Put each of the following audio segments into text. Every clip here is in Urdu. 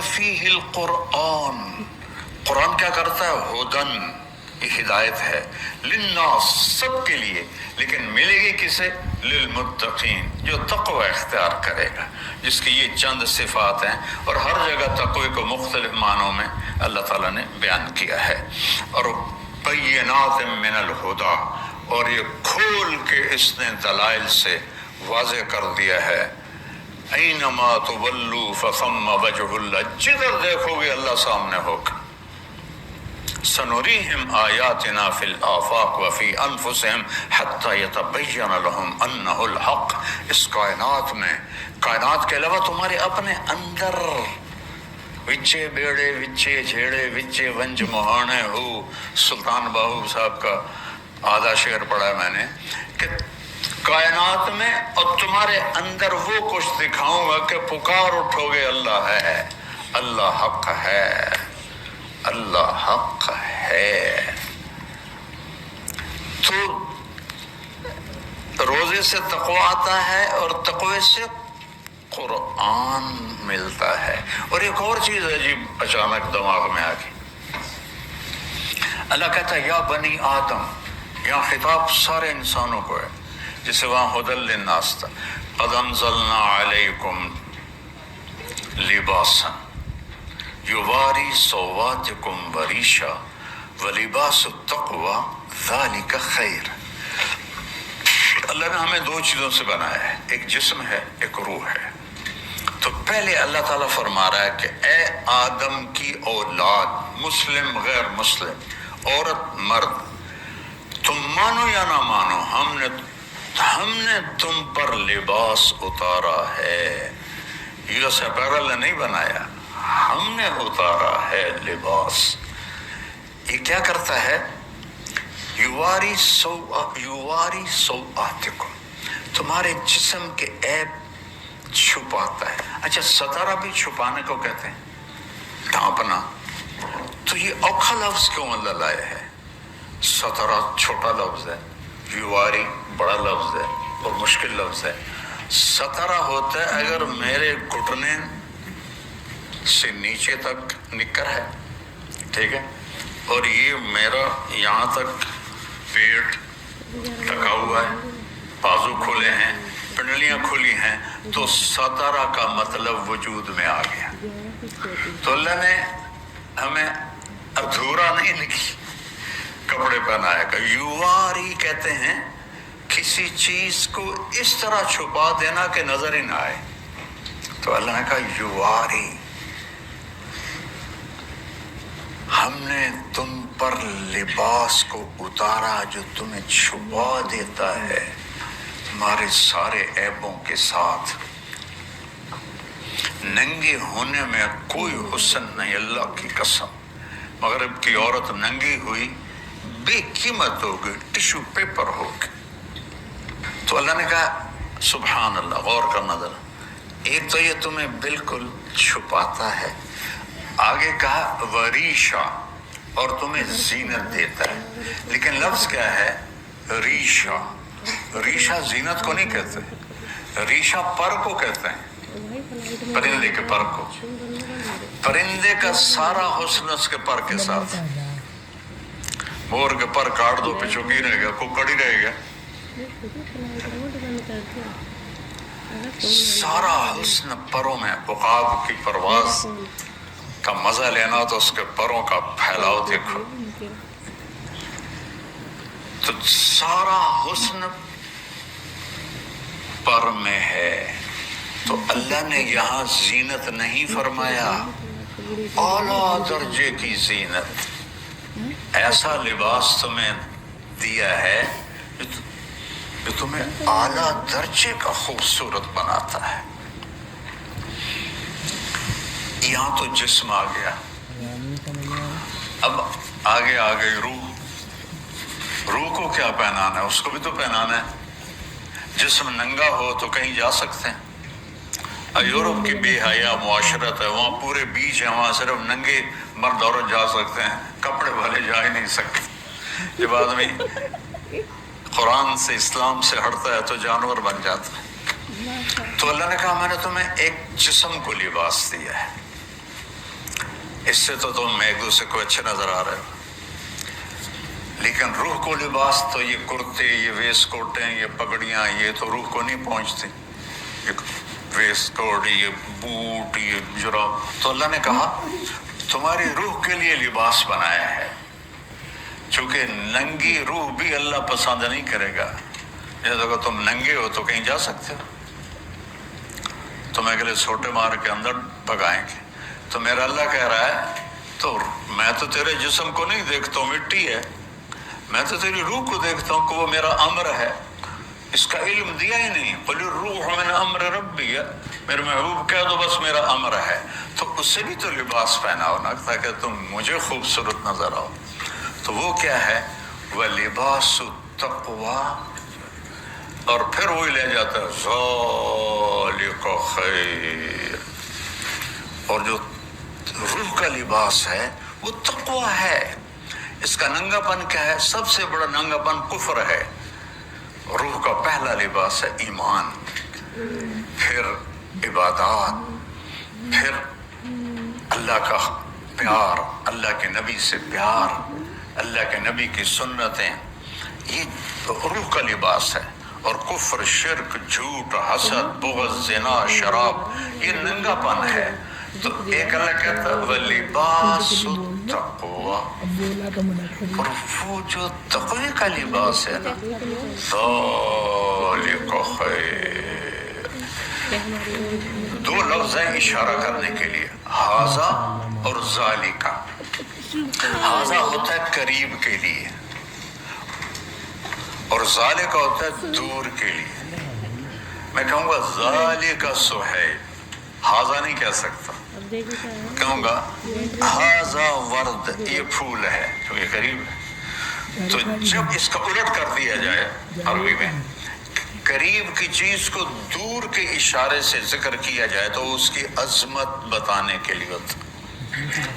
فیہ القرآن، قرآن کیا کرتا ہے؟ ہدن، یہ ہدایت ہے، للناس، سب کے لیے، لیکن ملے گی کسے؟ للمتقین، جو تقوی اختیار کرے گا، جس کی یہ چند صفات ہیں، اور ہر جگہ تقوی کو مختلف معنوں میں اللہ تعالیٰ نے بیان کیا ہے۔ اور بینات من الہدا، اور یہ کھول کے اس نے دلائل سے واضح کر دیا ہے، اینما تولوا فثم وجہ اللہ، جدھر دیکھو گے اللہ سامنے ہوگا۔ سنریہم آیاتنا فی الآفاق وفی انفسہم حتی یتبین لہم انہ الحق، اس کائنات میں، کائنات کے علاوہ تمہارے اپنے اندر، وچے بیڑے وچے جھیڑے وچے ونج مہانے ہو، سلطان باہو صاحب کا آدھا شعر پڑھا ہے میں نے، کہ کائنات میں اور تمہارے اندر وہ کچھ دکھاؤں گا کہ پکار اٹھو گے اللہ ہے، اللہ حق ہے، اللہ حق ہے۔ تو روزے سے تقوی آتا ہے اور تقوی سے قرآن ملتا ہے۔ اور ایک اور چیز عجیب اچانک دماغ میں آ گئی، اللہ کہتا ہے یا بنی آدم، یہاں خطاب سارے انسانوں کو ہے، جسے وہاں ہدی للناس تھا، قد انزلنا علیکم لباسا یواری سوآتکم وریشا ولباس التقوی ذالک خیر۔ اللہ نے ہمیں دو چیزوں سے بنایا ہے، ایک جسم ہے، ایک روح ہے۔ تو پہلے اللہ تعالیٰ فرما رہا ہے کہ اے آدم کی اولاد، مسلم غیر مسلم، عورت مرد، تم مانو یا نہ مانو، ہم نے تم پر لباس اتارا ہے، یہ اپیرل نے نہیں بنایا، ہم نے اتارا ہے لباس۔ یہ کیا کرتا ہے؟ یواری سوآتکم، تمہارے جسم کے عیب چھپاتا ہے۔ اچھا، ستارہ بھی چھپانے کو کہتے ہیں، ڈھانپنا۔ تو یہ اوکھا لفظ کیوں اللہ لائے ہے؟ ستارہ چھوٹا لفظ ہے، یواری بڑا لفظ ہے اور مشکل لفظ ہے۔ ستارہ ہوتا ہے اگر میرے گھٹنے سے نیچے تک نکر ہے، ٹھیک ہے، اور یہ میرا یہاں تک پیٹ ٹکا ہوا ہے، بازو کھلے ہیں، پنڈلیاں کھلی ہیں، تو ستارہ کا مطلب وجود میں آ گیا۔ تو اللہ نے ہمیں ادھورا نہیں کپڑے پہنایا کہ یواری کہتے ہیں کسی چیز کو اس طرح چھپا دینا کہ نظر ہی نہ آئے۔ تو اللہ نے کہا یواری، ہم نے تم پر لباس کو اتارا جو تمہیں چھپا دیتا ہے ہمارے سارے عیبوں کے ساتھ۔ ننگے ہونے میں کوئی حسن نہیں، اللہ کی قسم، مغرب کی عورت ننگی ہوئی بے قیمت ہوگی، ٹشو پیپر ہوگی۔ تو اللہ نے کہا سبحان اللہ، غور کرنا ذرا، ایک تو یہ تمہیں بالکل چھپاتا ہے، آگے کہا وریشا، اور تمہیں زینت دیتا ہے۔ لیکن لفظ کیا ہے؟ ریشا۔ ریشا زینت کو نہیں کہتے، ریشا پر کو کہتے ہیں، پرندے کے پر کو۔ پرندے کا سارا حسن اس کے پر کے ساتھ، مور کے پر کاٹ دو پچھو کی رہے گا، ککڑ ہی رہے گا۔ سارا حسن پروں میں، عقاب کی پرواز کا مزہ لینا تو اس کے پروں کا پھیلاؤ دیکھو، تو سارا حسن پر میں ہے۔ تو اللہ نے یہاں زینت نہیں فرمایا، اعلیٰ درجے کی زینت، ایسا لباس تمہیں دیا ہے جو تمہیں اعلیٰ درجے کا خوبصورت بناتا ہے۔ یہاں تو جسم آ گیا، اب آگے آ گئی روح۔ روح کو کیا پہنانا ہے؟ اس کو بھی تو پہنانا ہے۔ جسم ننگا ہو تو کہیں جا سکتے ہیں؟ یورپ کی بے حیا معاشرت ہے، وہاں پورے بیچ ہیں، وہاں صرف ننگے مرد عورت جا سکتے ہیں، کپڑے والے جا ہی نہیں سکتے۔ جب آدمی قرآن سے، اسلام سے ہٹتا ہے تو جانور بن جاتا ہے۔ تو اللہ نے کہا میں نے تمہیں ایک جسم کو لباس دیا ہے، اس سے تو تم ایک دوسرے کو اچھے نظر آ رہے ہو، لیکن روح کو لباس تو یہ کرتے، یہ ویسٹ کوٹیں، یہ پگڑیاں، یہ تو روح کو نہیں پہنچتے، یہ ویسٹ کوٹ، یہ بوٹ، یہ جراب، تو اللہ نے کہا تمہاری روح کے لیے لباس بنایا ہے، چونکہ ننگی روح بھی اللہ پسند نہیں کرے گا۔ جیسے اگر تم ننگے ہو تو کہیں جا سکتے ہو، تمہیں اگلے چھوٹے مار کے اندر بھگائیں گے، تو میرا اللہ کہہ رہا ہے تو میں تو تیرے جسم کو نہیں دیکھتا ہوں، مٹی ہے، میں تو تیری روح کو دیکھتا ہوں کہ وہ میرا امر ہے، اس کا علم دیا ہی نہیں، قل الروح من امر ربی، میرے محبوب کہہ دو بس میرا امر ہے، تو اس سے بھی تو لباس پہناؤ نا تاکہ تم مجھے خوبصورت نظر آؤ، تو وہ کیا ہے، وَلِبَاسُ التَّقْوَىٰ، اور پھر وہی لے جاتا ہے ذَلِكَ خَيْرٌ، اور جو روح کا لباس ہے وہ تقویٰ ہے۔ اس کا ننگا پن کیا ہے؟ سب سے بڑا ننگا پن کفر ہے۔ روح کا پہلا لباس ہے ایمان، پھر عبادات، پھر اللہ کا پیار، اللہ کے نبی سے پیار، اللہ کے نبی کی سنتیں، یہ روح کا لباس ہے۔ اور کفر، شرک، جھوٹ، حسد، بغض، زنا، شراب، یہ ننگا پن ہے۔ تو ایک اللہ کہتا ہے وَلِبَاسُ التَّقْوَىٰ، اور وہ جو تقوی کا لباس ہے نا، ذَلِكَ خَيْرٌ، دو لفظ ہیں اشارہ کرنے کے لیے، ہذا اور ذالکا۔ ہذا ہوتا ہے قریب کے لیے اور ذالکا ہوتا ہے دور کے لیے۔ میں کہوں گا ذالکا سہیل، ہذا نہیں کہہ سکتا، کہوں گا ہذا ورد، یہ پھول ہے جو یہ قریب ہے۔ تو جب اس کا الٹ کر دیا جائے عربی میں، قریب کی چیز کو دور کے اشارے سے ذکر کیا جائے تو اس کی عظمت بتانے کے لیے ہوتا،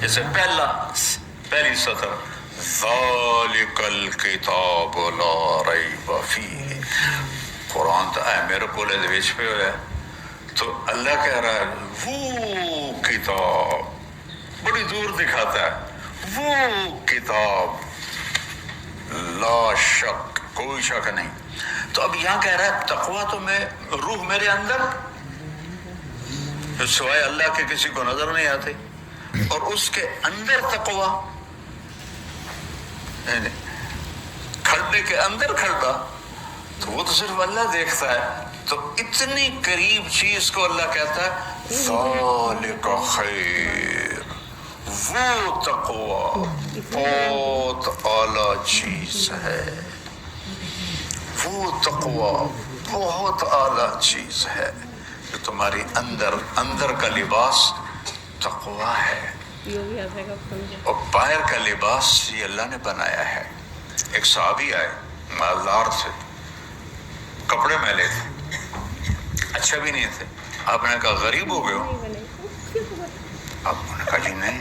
جیسے پہلی سطر ذالک الکتاب لا ریب فیہ، قرآن تو اے میرے کولے دے وچ پہ ہویا ہے، تو اللہ کہہ رہا ہے وہ کتاب، بڑی دور دکھاتا ہے، وہ کتاب لا شک، کوئی شک نہیں۔ تو اب یہاں کہہ رہا ہے تقویٰ تو میں روح میرے اندر سوائے اللہ کے کسی کو نظر نہیں آتے، اور اس کے اندر تقویٰ، کھڑنے کے اندر کھڑتا تو وہ تو صرف اللہ دیکھتا ہے، تو اتنی قریب چیز کو اللہ کہتا ہے ذالک خیر، وہ تقویٰ بہت اعلیٰ چیز ہے، وہ تقویٰ بہت اعلیٰ چیز ہے، جو تمہاری اندر کا لباس تقویٰ ہے، اور باہر کا لباس یہ اللہ نے بنایا ہے۔ ایک صحابی آئے مالدار تھے، کپڑے میلے تھے، اچھا بھی نہیں تھے، آپ نے کہا غریب ہو گئے ہو؟ آپ نے کہا جی نہیں۔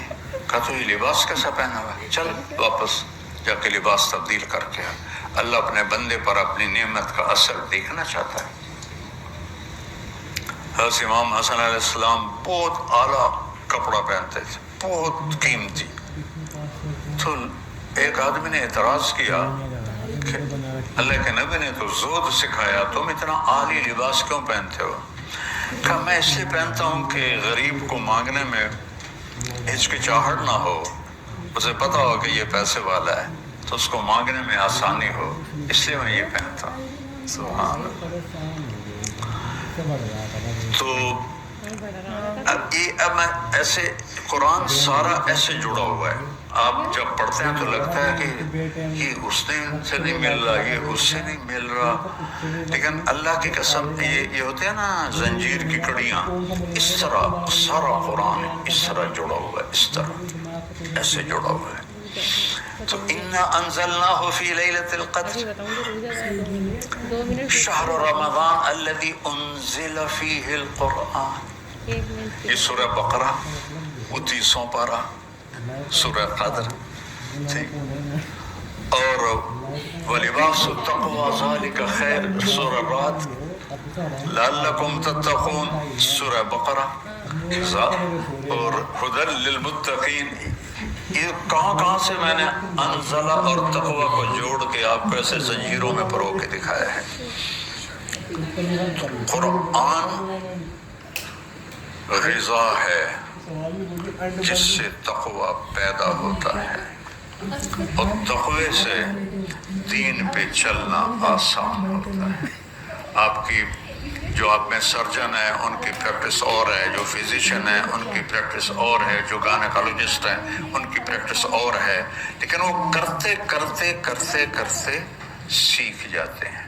کہا تو یہ لباس کیسا پہنا ہوا ہے؟ چل واپس جا کے لباس تبدیل کر کے آ۔ اللہ اپنے بندے پر اپنی نعمت کا اثر دیکھنا چاہتا ہے۔ حضرت امام حسن علیہ السلام بہت اعلیٰ کپڑا پہنتے تھے، بہت قیمتی، تو ایک آدمی نے اعتراض کیا کہ اللہ کے نبی نے تو زہد سکھایا، تم اتنا عالی لباس کیوں پہنتے ہو؟ کہا میں اس لیے پہنتا ہوں کہ غریب کو مانگنے میں ہچکچاہٹ نہ ہو، اسے پتا ہو کہ یہ پیسے والا ہے تو اس کو مانگنے میں آسانی ہو، اس لیے میں یہ پہنتا ہوں۔ سبحان اللہ۔ تو اب میں ایسے قرآن سارا ایسے جڑا ہوا ہے، آپ جب پڑھتے ہیں تو لگتا ہے کہ یہ اس نے سے نہیں مل رہا، یہ اس سے نہیں مل رہا، لیکن اللہ کی قسم یہ ہوتے ہیں نا زنجیر کی کڑیاں، اس طرح سارا قرآن اس طرح جڑا ہوا ہے، اس طرح ایسے جڑا ہوا ہے۔ تو انا انزلناہ فی لیلۃ القدر شہر رمضان الذی انزل فیہ القرآن، یہ سورہ بقرہ 29واں پارہ، سورہ قدر، اور وَلِبَاسُ التَّقْوَىٰ ذَلِكَ خَيْرٌ، سورہ رعد، لَعَلَّكُمْ تَتَّقُونَ، سورہ بقرہ، اور ہدی للمتقین، یہ کہاں سے میں نے انزلہ اور تقوی کو جوڑ کے آپ کو ایسے زنجیروں میں پرو کے دکھایا ہے۔ قرآن غذا ہے جس سے تقوی پیدا ہوتا ہے، اور تقوی سے دین پہ چلنا آسان ہوتا ہے۔ آپ کی جو آپ میں سرجن ہے ان کی پریکٹس اور ہے، جو فزیشین ہے ان کی پریکٹس اور ہے، جو گائنیکالوجسٹ ہیں ان کی پریکٹس اور ہے، لیکن وہ کرتے کرتے کرتے کرتے سیکھ جاتے ہیں۔